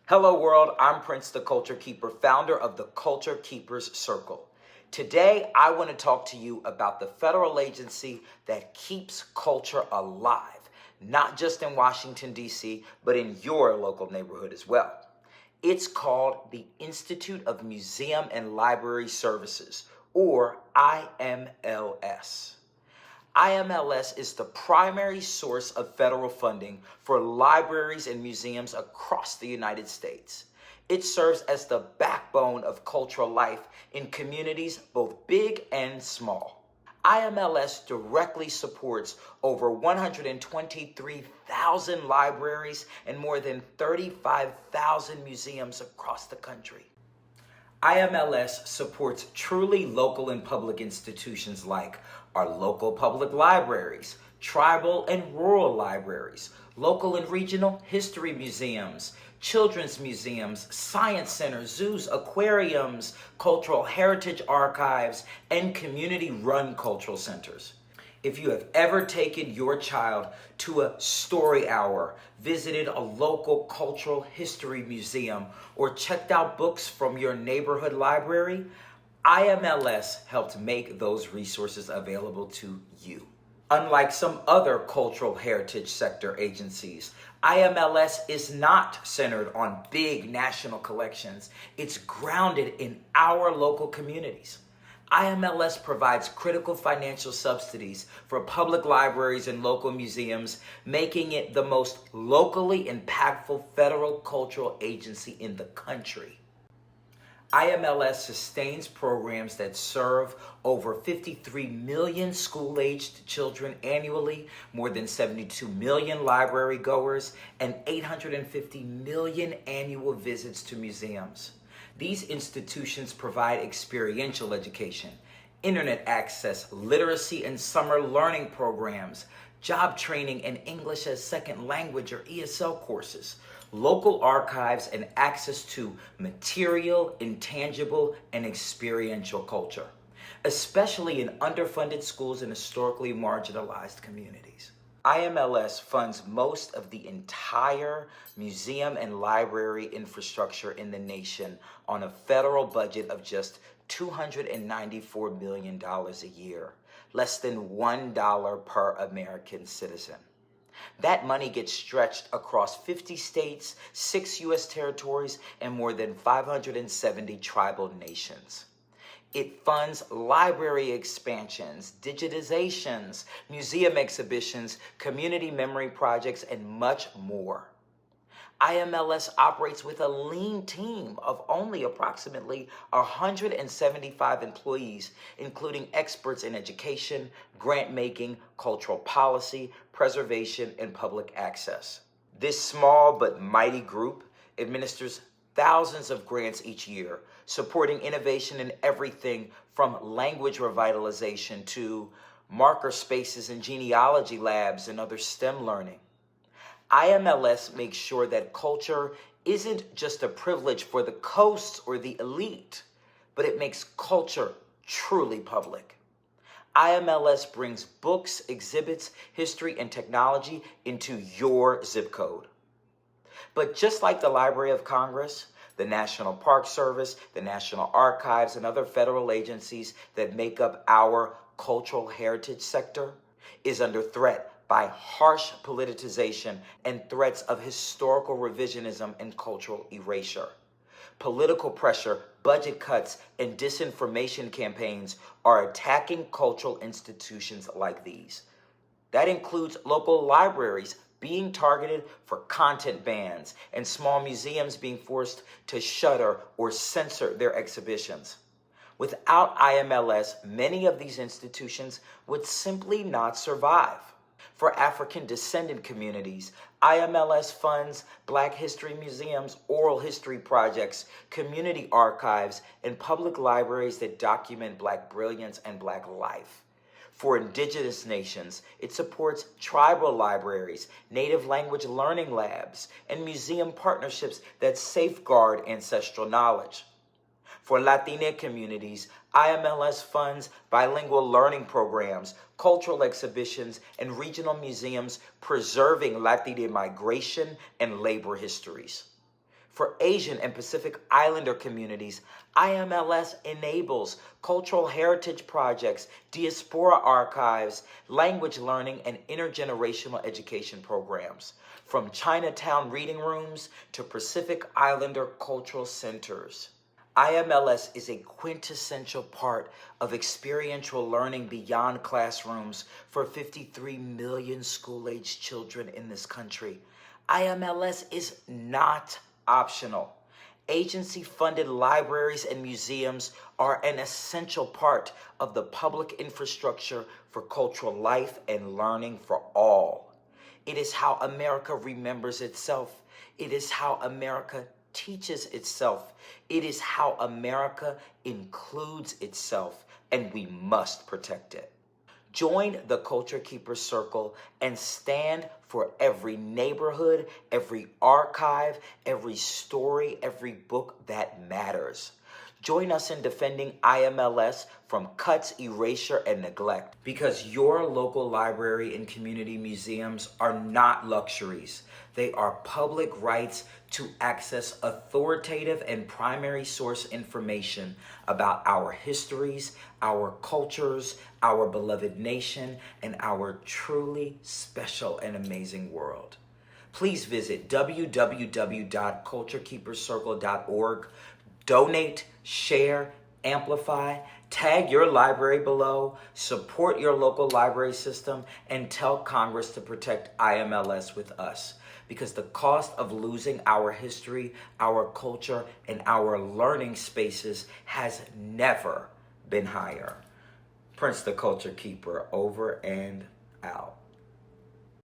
Hello world, I'm Prince the Culture Keeper, founder of the Culture Keepers Circle. Today, I want to talk to you about the federal agency that keeps culture alive, not just in Washington, D.C., but in your local neighborhood as well. It's called the Institute of Museum and Library Services, or IMLS. IMLS is the primary source of federal funding for libraries and museums across the United States. It serves as the backbone of cultural life in communities both big and small. IMLS directly supports over 123,000 libraries and more than 35,000 museums across the country. IMLS supports truly local and public institutions like our local public libraries, tribal and rural libraries, local and regional history museums, children's museums, science centers, zoos, aquariums, cultural heritage archives, and community-run cultural centers. If you have ever taken your child to a story hour, visited a local cultural history museum, or checked out books from your neighborhood library, IMLS helped make those resources available to you. Unlike some other cultural heritage sector agencies, IMLS is not centered on big national collections. It's grounded in our local communities. IMLS provides critical financial subsidies for public libraries and local museums, making it the most locally impactful federal cultural agency in the country. IMLS sustains programs that serve over 53 million school-aged children annually, more than 72 million library goers, and 850 million annual visits to museums. These institutions provide experiential education, internet access, literacy and summer learning programs, job training and English as second language or ESL courses, local archives, and access to material, intangible, and experiential culture, especially in underfunded schools and historically marginalized communities. IMLS funds most of the entire museum and library infrastructure in the nation on a federal budget of just $294 million a year, less than $1 per American citizen. That money gets stretched across 50 states, 6 U.S. territories, and more than 570 tribal nations. It funds library expansions, digitizations, museum exhibitions, community memory projects, and much more. IMLS operates with a lean team of only approximately 175 employees, including experts in education, grant-making, cultural policy, preservation, and public access. This small but mighty group administers thousands of grants each year, supporting innovation in everything from language revitalization to marker spaces and genealogy labs and other STEM learning. IMLS makes sure that culture isn't just a privilege for the coasts or the elite, but it makes culture truly public. IMLS brings books, exhibits, history, and technology into your zip code. But just like the Library of Congress, the National Park Service, the National Archives, and other federal agencies that make up our cultural heritage sector is under threat by harsh politicization and threats of historical revisionism and cultural erasure. Political pressure, budget cuts, and disinformation campaigns are attacking cultural institutions like these. That includes local libraries being targeted for content bans and small museums being forced to shutter or censor their exhibitions. Without IMLS, many of these institutions would simply not survive. For African descendant communities, IMLS funds Black history museums, oral history projects, community archives, and public libraries that document Black brilliance and Black life. For indigenous nations, it supports tribal libraries, native language learning labs, and museum partnerships that safeguard ancestral knowledge. For Latina communities, IMLS funds bilingual learning programs, cultural exhibitions, and regional museums preserving Latina migration and labor histories. For Asian and Pacific Islander communities, IMLS enables cultural heritage projects, diaspora archives, language learning, and intergenerational education programs. From Chinatown reading rooms to Pacific Islander cultural centers. IMLS is a quintessential part of experiential learning beyond classrooms for 53 million school-aged children in this country. IMLS is not optional. Agency-funded libraries and museums are an essential part of the public infrastructure for cultural life and learning for all. It is how America remembers itself. It is how America teaches itself. It is how America includes itself, and we must protect it. Join the Culture Keepers Circle and stand for every neighborhood, every archive, every story, every book that matters. Join us in defending IMLS from cuts, erasure, and neglect, because your local library and community museums are not luxuries. They are public rights to access authoritative and primary source information about our histories, our cultures, our beloved nation, and our truly special and amazing world. Please visit www.culturekeeperscircle.org. Donate, share, amplify, tag your library below, support your local library system, and tell Congress to protect IMLS with us. Because the cost of losing our history, our culture, and our learning spaces has never been higher. Prince the Culture Keeper, over and out.